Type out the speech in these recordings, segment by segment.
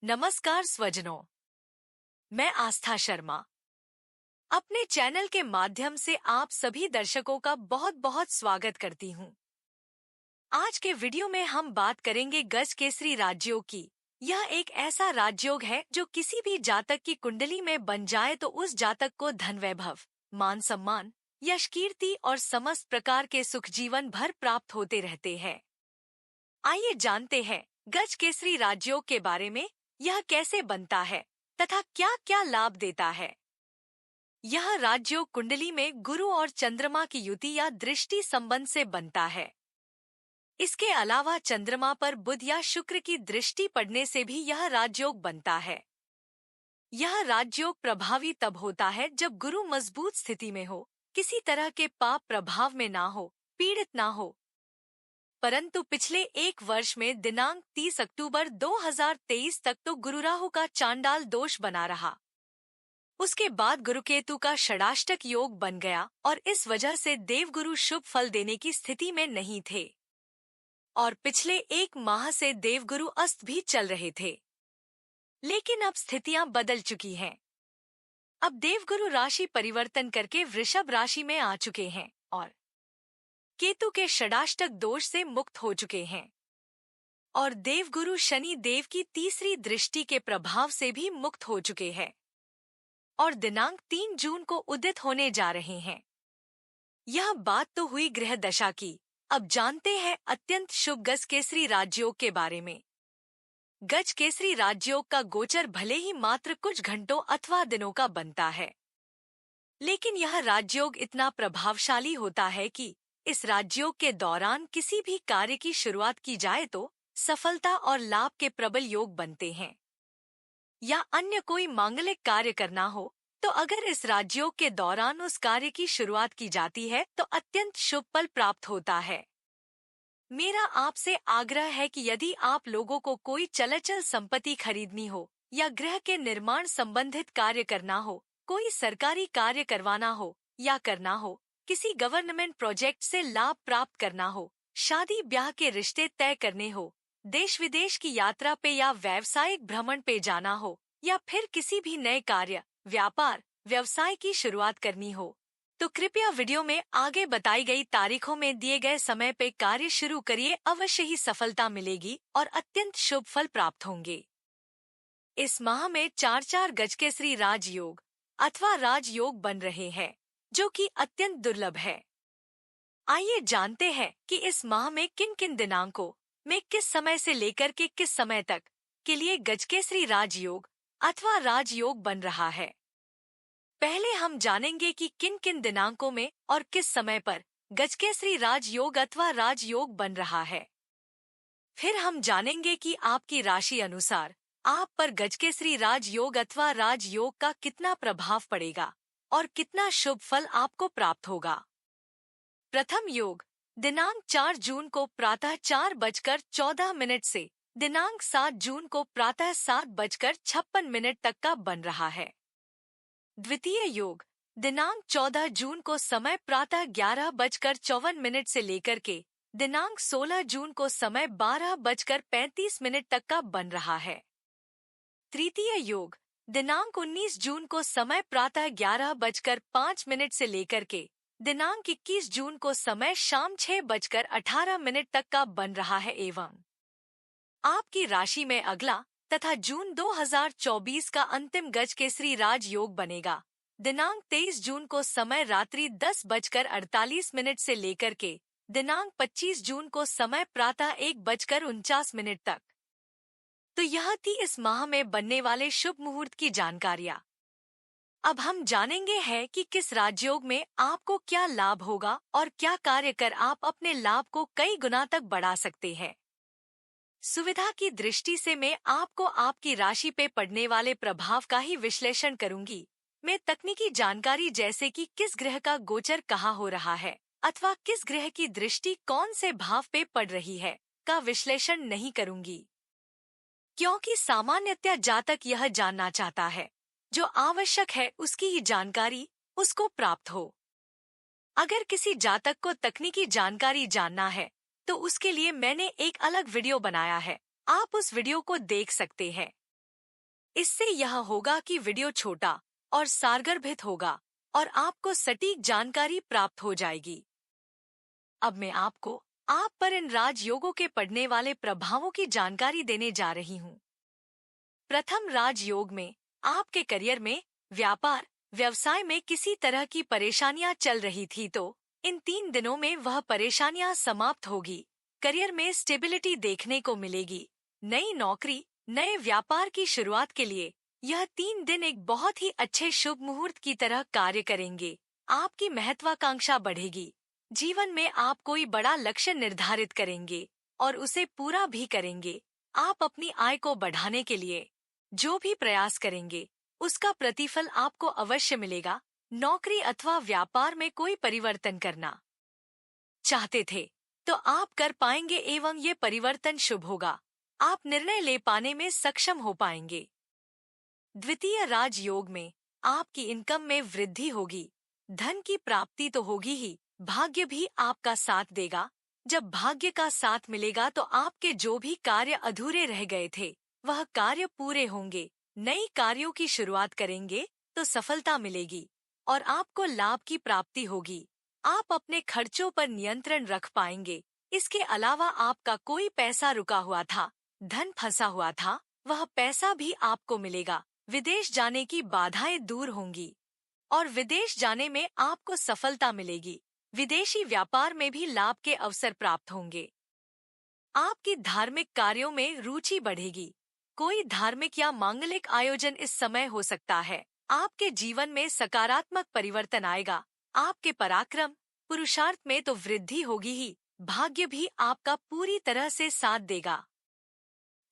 नमस्कार स्वजनों, मैं आस्था शर्मा अपने चैनल के माध्यम से आप सभी दर्शकों का बहुत बहुत स्वागत करती हूं। आज के वीडियो में हम बात करेंगे गज केसरी राजयोग की। यह एक ऐसा राजयोग है जो किसी भी जातक की कुंडली में बन जाए तो उस जातक को धन वैभव, मान सम्मान, यश कीर्ति और समस्त प्रकार के सुख जीवन भर प्राप्त होते रहते हैं। आइए जानते हैं गज केसरी राजयोग के बारे में। यह कैसे बनता है तथा क्या क्या लाभ देता है। यह राजयोग कुंडली में गुरु और चंद्रमा की युति या दृष्टि संबंध से बनता है। इसके अलावा चंद्रमा पर बुध या शुक्र की दृष्टि पड़ने से भी यह राजयोग बनता है। यह राजयोग प्रभावी तब होता है जब गुरु मजबूत स्थिति में हो, किसी तरह के पाप प्रभाव में ना हो, पीड़ित ना हो। परंतु पिछले एक वर्ष में दिनांक 30 अक्टूबर 2023 तक तो गुरु राहु का चांडाल दोष बना रहा। उसके बाद गुरुकेतु का षडाष्टक योग बन गया और इस वजह से देवगुरु शुभ फल देने की स्थिति में नहीं थे और पिछले एक माह से देवगुरु अस्त भी चल रहे थे। लेकिन अब स्थितियां बदल चुकी हैं। अब देवगुरु राशि परिवर्तन करके वृषभ राशि में आ चुके हैं और केतु के षडाष्टक दोष से मुक्त हो चुके हैं और देवगुरु शनि देव की तीसरी दृष्टि के प्रभाव से भी मुक्त हो चुके हैं और दिनांक 3 जून को उदित होने जा रहे हैं। यह बात तो हुई ग्रह दशा की। अब जानते हैं अत्यंत शुभ गज केसरी राजयोग के बारे में। गज केसरी राजयोग का गोचर भले ही मात्र कुछ घंटों अथवा दिनों का बनता है, लेकिन यह राजयोग इतना प्रभावशाली होता है कि इस राजयोग के दौरान किसी भी कार्य की शुरुआत की जाए तो सफलता और लाभ के प्रबल योग बनते हैं। या अन्य कोई मांगलिक कार्य करना हो तो अगर इस राजयोग के दौरान उस कार्य की शुरुआत की जाती है तो अत्यंत शुभ फल प्राप्त होता है। मेरा आपसे आग्रह है कि यदि आप लोगों को कोई चलचल संपत्ति खरीदनी हो या गृह के निर्माण संबंधित कार्य करना हो, कोई सरकारी कार्य करवाना हो या करना हो, किसी गवर्नमेंट प्रोजेक्ट से लाभ प्राप्त करना हो, शादी ब्याह के रिश्ते तय करने हो, देश विदेश की यात्रा पे या व्यावसायिक भ्रमण पे जाना हो या फिर किसी भी नए कार्य, व्यापार, व्यवसाय की शुरुआत करनी हो, तो कृपया वीडियो में आगे बताई गई तारीखों में दिए गए समय पे कार्य शुरू करिए। अवश्य ही सफलता मिलेगी और अत्यंत शुभ फल प्राप्त होंगे। इस माह में 4 गज केसरी राजयोग अथवा राजयोग बन रहे हैं, जो कि अत्यंत दुर्लभ है। आइए जानते हैं कि इस माह में किन किन दिनांकों में किस समय से लेकर के किस समय तक के लिए गजकेसरी राजयोग अथवा राजयोग बन रहा है। पहले हम जानेंगे कि किन किन दिनांकों में और किस समय पर गजकेसरी राजयोग अथवा राजयोग बन रहा है। फिर हम जानेंगे कि आपकी राशि अनुसार आप पर गजकेसरी राजयोग अथवा राजयोग का कितना प्रभाव पड़ेगा और कितना शुभ फल आपको प्राप्त होगा। प्रथम योग दिनांक 4 जून को प्रातः 4:14 से दिनांक 7 जून को प्रातः 7:56 तक का बन रहा है। द्वितीय योग दिनांक 14 जून को समय प्रातः 11:54 से लेकर के दिनांक 16 जून को समय 12:35 तक का बन रहा है। तृतीय योग दिनांक 19 जून को समय प्रातः 11:05 से लेकर के दिनांक 21 जून को समय शाम 6:18 तक का बन रहा है। एवं आपकी राशि में अगला तथा जून 2024 का अंतिम गज केसरी राजयोग बनेगा। दिनांक 23 जून को समय रात्रि 10:48 से लेकर के दिनांक 25 जून को समय प्रातः 1:49 तक। तो यह थी इस माह में बनने वाले शुभ मुहूर्त की जानकारियाँ। अब हम जानेंगे हैं कि किस राजयोग में आपको क्या लाभ होगा और क्या कार्य कर आप अपने लाभ को कई गुना तक बढ़ा सकते हैं। सुविधा की दृष्टि से मैं आपको आपकी राशि पे पड़ने वाले प्रभाव का ही विश्लेषण करूंगी। मैं तकनीकी जानकारी जैसे कि किस ग्रह का गोचर कहाँ हो रहा है अथवा किस ग्रह की दृष्टि कौन से भाव पे पड़ रही है का विश्लेषण नहीं करूंगी, क्योंकि सामान्यतः जातक यह जानना चाहता है जो आवश्यक है उसकी ही जानकारी उसको प्राप्त हो। अगर किसी जातक को तकनीकी जानकारी जानना है तो उसके लिए मैंने एक अलग वीडियो बनाया है, आप उस वीडियो को देख सकते हैं। इससे यह होगा कि वीडियो छोटा और सारगर्भित होगा और आपको सटीक जानकारी प्राप्त हो जाएगी। अब मैं आपको आप पर इन राजयोगों के पड़ने वाले प्रभावों की जानकारी देने जा रही हूँ। प्रथम राजयोग में आपके करियर में, व्यापार व्यवसाय में किसी तरह की परेशानियां चल रही थी तो इन 3 दिनों में वह परेशानियां समाप्त होगी। करियर में स्टेबिलिटी देखने को मिलेगी। नई नौकरी, नए व्यापार की शुरुआत के लिए यह 3 दिन एक बहुत ही अच्छे शुभ मुहूर्त की तरह कार्य करेंगे। आपकी महत्वाकांक्षा बढ़ेगी। जीवन में आप कोई बड़ा लक्ष्य निर्धारित करेंगे और उसे पूरा भी करेंगे। आप अपनी आय को बढ़ाने के लिए जो भी प्रयास करेंगे उसका प्रतिफल आपको अवश्य मिलेगा। नौकरी अथवा व्यापार में कोई परिवर्तन करना चाहते थे तो आप कर पाएंगे एवं ये परिवर्तन शुभ होगा। आप निर्णय ले पाने में सक्षम हो पाएंगे। द्वितीय राजयोग में आपकी इनकम में वृद्धि होगी। धन की प्राप्ति तो होगी ही, भाग्य भी आपका साथ देगा। जब भाग्य का साथ मिलेगा तो आपके जो भी कार्य अधूरे रह गए थे वह कार्य पूरे होंगे। नई कार्यों की शुरुआत करेंगे तो सफलता मिलेगी और आपको लाभ की प्राप्ति होगी। आप अपने खर्चों पर नियंत्रण रख पाएंगे। इसके अलावा आपका कोई पैसा रुका हुआ था, धन फंसा हुआ था, वह पैसा भी आपको मिलेगा। विदेश जाने की बाधाएं दूर होंगी और विदेश जाने में आपको सफलता मिलेगी। विदेशी व्यापार में भी लाभ के अवसर प्राप्त होंगे। आपकी धार्मिक कार्यों में रुचि बढ़ेगी। कोई धार्मिक या मांगलिक आयोजन इस समय हो सकता है। आपके जीवन में सकारात्मक परिवर्तन आएगा। आपके पराक्रम, पुरुषार्थ में तो वृद्धि होगी ही, भाग्य भी आपका पूरी तरह से साथ देगा।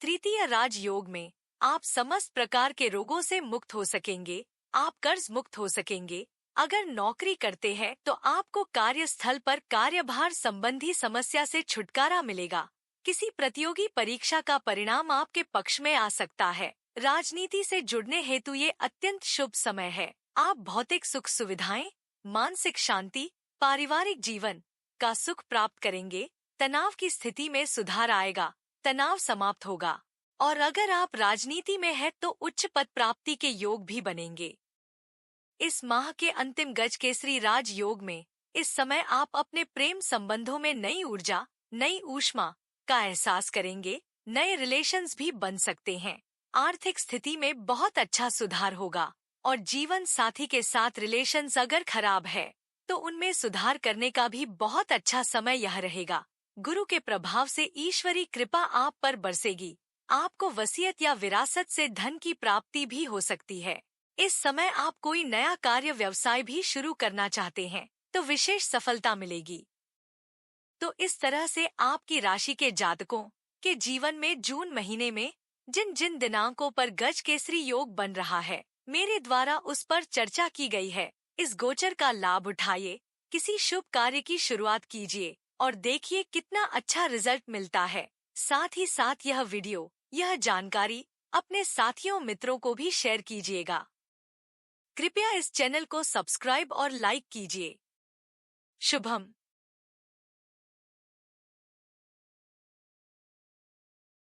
तृतीय राजयोग में आप समस्त प्रकार के रोगों से मुक्त हो सकेंगे। आप कर्ज मुक्त हो सकेंगे। अगर नौकरी करते हैं तो आपको कार्यस्थल पर कार्यभार संबंधी समस्या से छुटकारा मिलेगा। किसी प्रतियोगी परीक्षा का परिणाम आपके पक्ष में आ सकता है। राजनीति से जुड़ने हेतु ये अत्यंत शुभ समय है। आप भौतिक सुख सुविधाएं, मानसिक शांति, पारिवारिक जीवन का सुख प्राप्त करेंगे। तनाव की स्थिति में सुधार आएगा। तनाव समाप्त होगा और अगर आप राजनीति में हैं तो उच्च पद प्राप्ति के योग भी बनेंगे। इस माह के अंतिम गज केसरी राजयोग में इस समय आप अपने प्रेम संबंधों में नई ऊर्जा, नई ऊष्मा का एहसास करेंगे। नए रिलेशंस भी बन सकते हैं। आर्थिक स्थिति में बहुत अच्छा सुधार होगा और जीवन साथी के साथ रिलेशंस अगर खराब है तो उनमें सुधार करने का भी बहुत अच्छा समय यह रहेगा। गुरु के प्रभाव से ईश्वरी कृपा आप पर बरसेगी। आपको वसीयत या विरासत से धन की प्राप्ति भी हो सकती है। इस समय आप कोई नया कार्य व्यवसाय भी शुरू करना चाहते हैं तो विशेष सफलता मिलेगी। तो इस तरह से आपकी राशि के जातकों के जीवन में जून महीने में जिन जिन दिनांकों पर गज केसरी योग बन रहा है, मेरे द्वारा उस पर चर्चा की गई है। इस गोचर का लाभ उठाइए, किसी शुभ कार्य की शुरुआत कीजिए और देखिए कितना अच्छा रिजल्ट मिलता है। साथ ही साथ यह वीडियो, यह जानकारी अपने साथियों मित्रों को भी शेयर कीजिएगा। कृपया इस चैनल को सब्सक्राइब और लाइक कीजिए। शुभम।